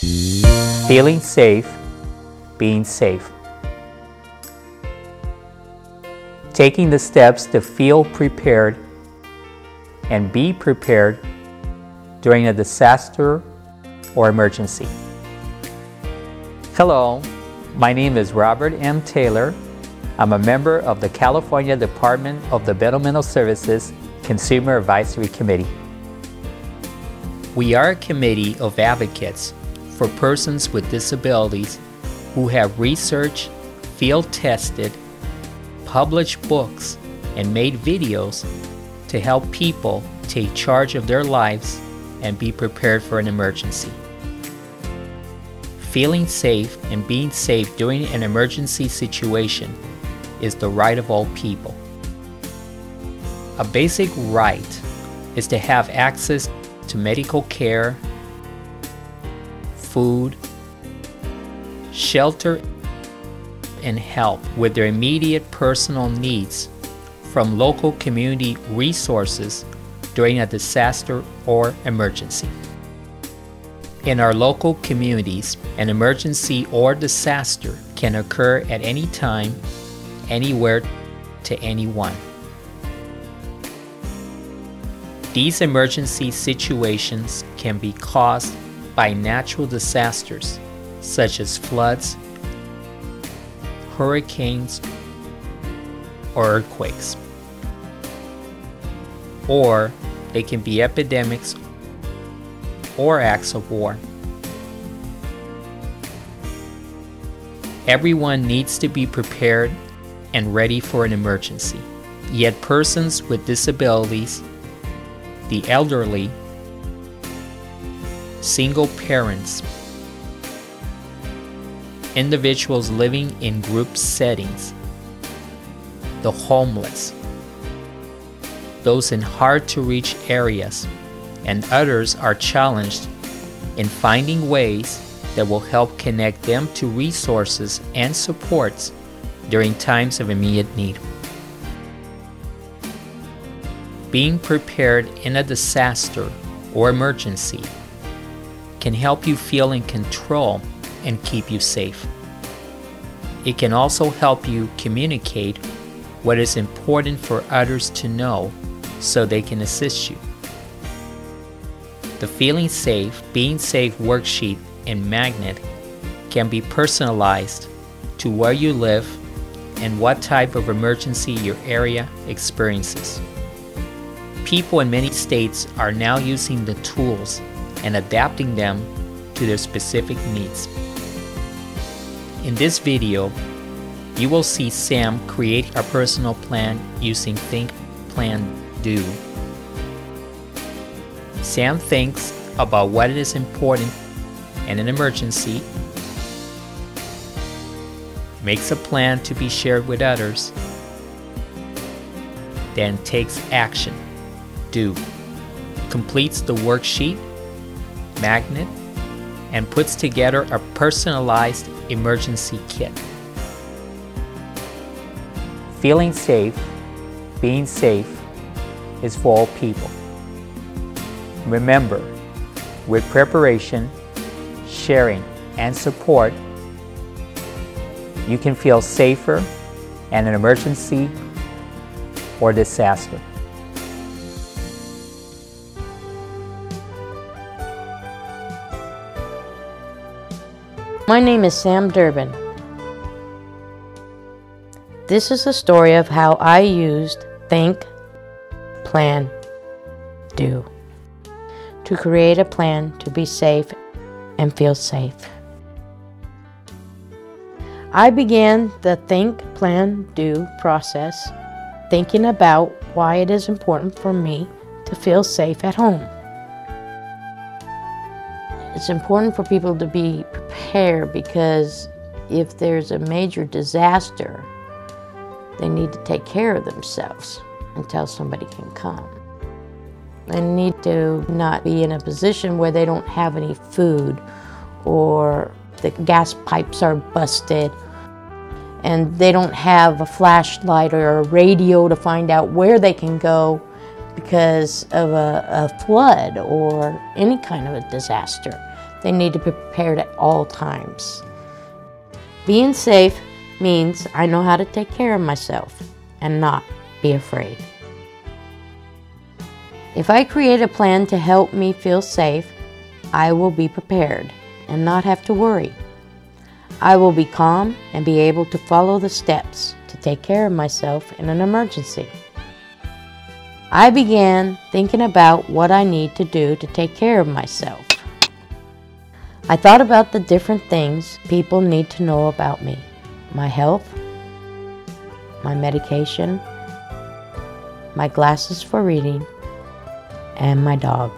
Feeling safe, being safe. Taking the steps to feel prepared and be prepared during a disaster or emergency. Hello, my name is Robert M. Taylor. I'm a member of the California Department of Developmental Services Consumer Advisory Committee. We are a committee of advocates for persons with disabilities who have researched, field-tested, published books, and made videos to help people take charge of their lives and be prepared for an emergency. Feeling safe and being safe during an emergency situation is the right of all people. A basic right is to have access to medical care, food, shelter, and help with their immediate personal needs from local community resources during a disaster or emergency. In our local communities, an emergency or disaster can occur at any time, anywhere, to anyone. These emergency situations can be caused by natural disasters such as floods, hurricanes, or earthquakes. Or they can be epidemics or acts of war. Everyone needs to be prepared and ready for an emergency. Yet persons with disabilities, the elderly, single parents, individuals living in group settings, the homeless, those in hard-to-reach areas, and others are challenged in finding ways that will help connect them to resources and supports during times of immediate need. Being prepared in a disaster or emergency can help you feel in control and keep you safe. It can also help you communicate what is important for others to know so they can assist you. The Feeling Safe, Being Safe worksheet and magnet can be personalized to where you live and what type of emergency your area experiences. People in many states are now using the tools and adapting them to their specific needs. In this video, you will see Sam create a personal plan using Think, Plan, Do. Sam thinks about what is important in an emergency, makes a plan to be shared with others, then takes action, Do, completes the worksheet, magnet, and puts together a personalized emergency kit. Feeling safe, being safe is for all people. Remember, with preparation, sharing, and support, you can feel safer in an emergency or disaster. My name is Sam Durbin. This is the story of how I used Think, Plan, Do to create a plan to be safe and feel safe. I began the Think, Plan, Do process thinking about why it is important for me to feel safe at home. It's important for people to be prepared because if there's a major disaster, they need to take care of themselves until somebody can come. They need to not be in a position where they don't have any food or the gas pipes are busted and they don't have a flashlight or a radio to find out where they can go because of a flood or any kind of a disaster. They need to be prepared at all times. Being safe means I know how to take care of myself and not be afraid. If I create a plan to help me feel safe, I will be prepared and not have to worry. I will be calm and be able to follow the steps to take care of myself in an emergency. I began thinking about what I need to do to take care of myself. I thought about the different things people need to know about me: my health, my medication, my glasses for reading, and my dog.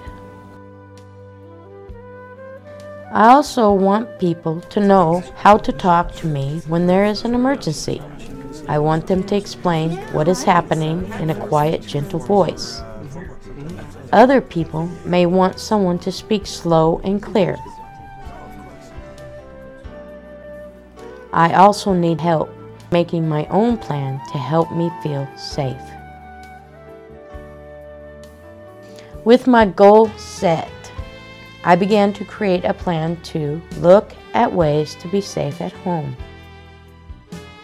I also want people to know how to talk to me when there is an emergency. I want them to explain what is happening in a quiet, gentle voice. Other people may want someone to speak slow and clear. I also need help making my own plan to help me feel safe. With my goal set, I began to create a plan to look at ways to be safe at home,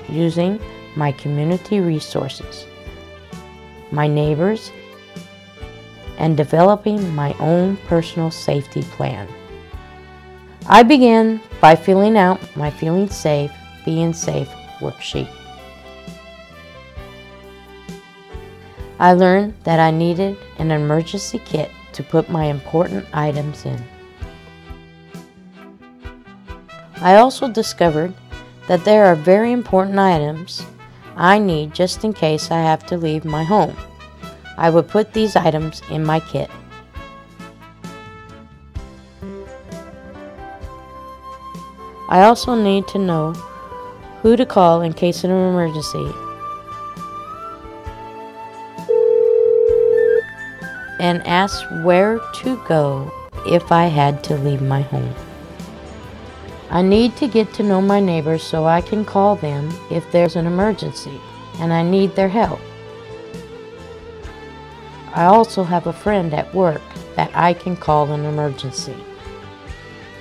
using my community resources, my neighbors, and developing my own personal safety plan. I began by filling out my Feeling Safe, Being Safe worksheet. I learned that I needed an emergency kit to put my important items in. I also discovered that there are very important items I need just in case I have to leave my home. I would put these items in my kit. I also need to know who to call in case of an emergency and ask where to go if I had to leave my home. I need to get to know my neighbors so I can call them if there's an emergency and I need their help. I also have a friend at work that I can call in an emergency.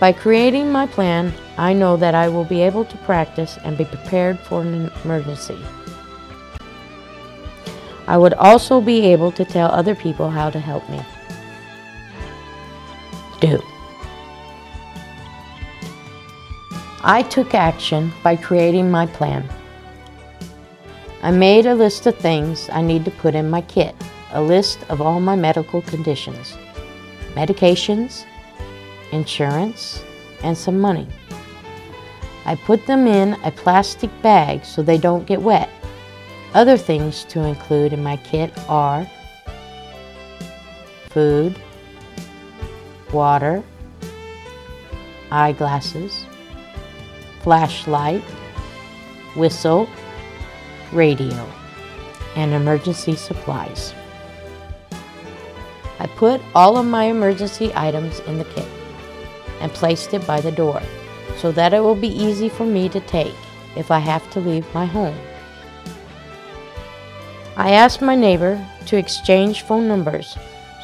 By creating my plan, I know that I will be able to practice and be prepared for an emergency. I would also be able to tell other people how to help me. Do. I took action by creating my plan. I made a list of things I need to put in my kit, a list of all my medical conditions, medications, insurance, and some money. I put them in a plastic bag so they don't get wet. Other things to include in my kit are food, water, eyeglasses, flashlight, whistle, radio, and emergency supplies. I put all of my emergency items in the kit and placed it by the door so that it will be easy for me to take if I have to leave my home. I asked my neighbor to exchange phone numbers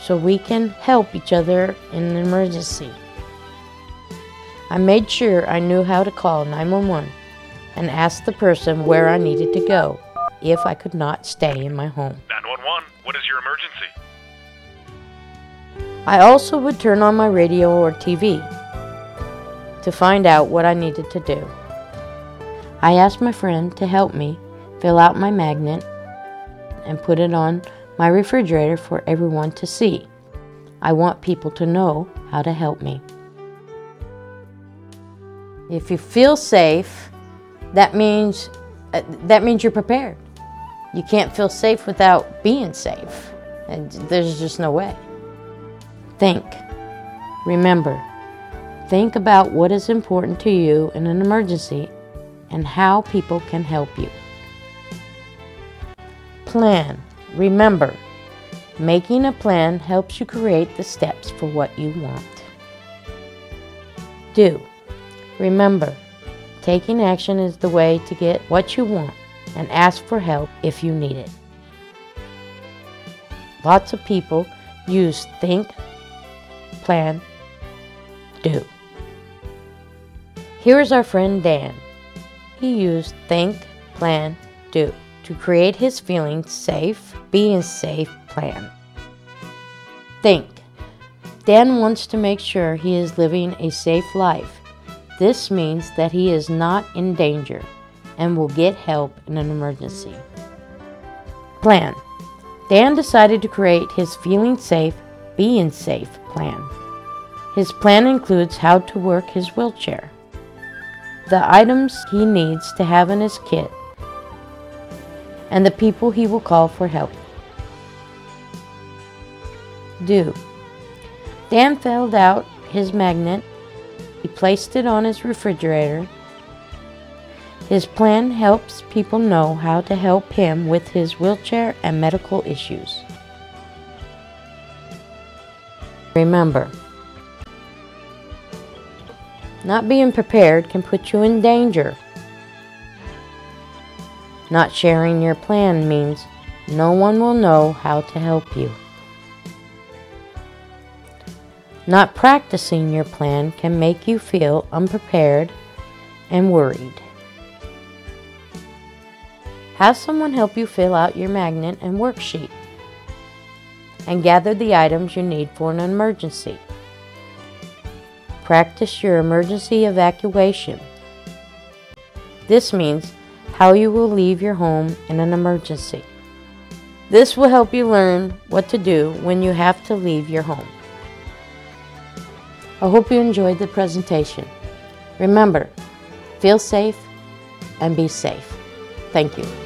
so we can help each other in an emergency. I made sure I knew how to call 911 and asked the person where I needed to go if I could not stay in my home. 911, what is your emergency? I also would turn on my radio or TV to find out what I needed to do. I asked my friend to help me fill out my magnet and put it on my refrigerator for everyone to see. I want people to know how to help me. If you feel safe, that means you're prepared. You can't feel safe without being safe. And there's just no way. Think. Remember. Think about what is important to you in an emergency and how people can help you. Plan. Remember, making a plan helps you create the steps for what you want. Do. Remember, taking action is the way to get what you want and ask for help if you need it. Lots of people use think, plan, do. Here is our friend Dan. He used think, plan, do to create his feeling safe, being safe plan. Think. Dan wants to make sure he is living a safe life. This means that he is not in danger and will get help in an emergency. Plan. Dan decided to create his feeling safe, being safe plan. His plan includes how to work his wheelchair, the items he needs to have in his kit, and the people he will call for help. Do. Dan filled out his magnet. He placed it on his refrigerator. His plan helps people know how to help him with his wheelchair and medical issues. Remember, not being prepared can put you in danger. Not sharing your plan means no one will know how to help you. Not practicing your plan can make you feel unprepared and worried. Have someone help you fill out your magnet and worksheet and gather the items you need for an emergency. Practice your emergency evacuation. This means how you will leave your home in an emergency. This will help you learn what to do when you have to leave your home. I hope you enjoyed the presentation. Remember, feel safe and be safe. Thank you.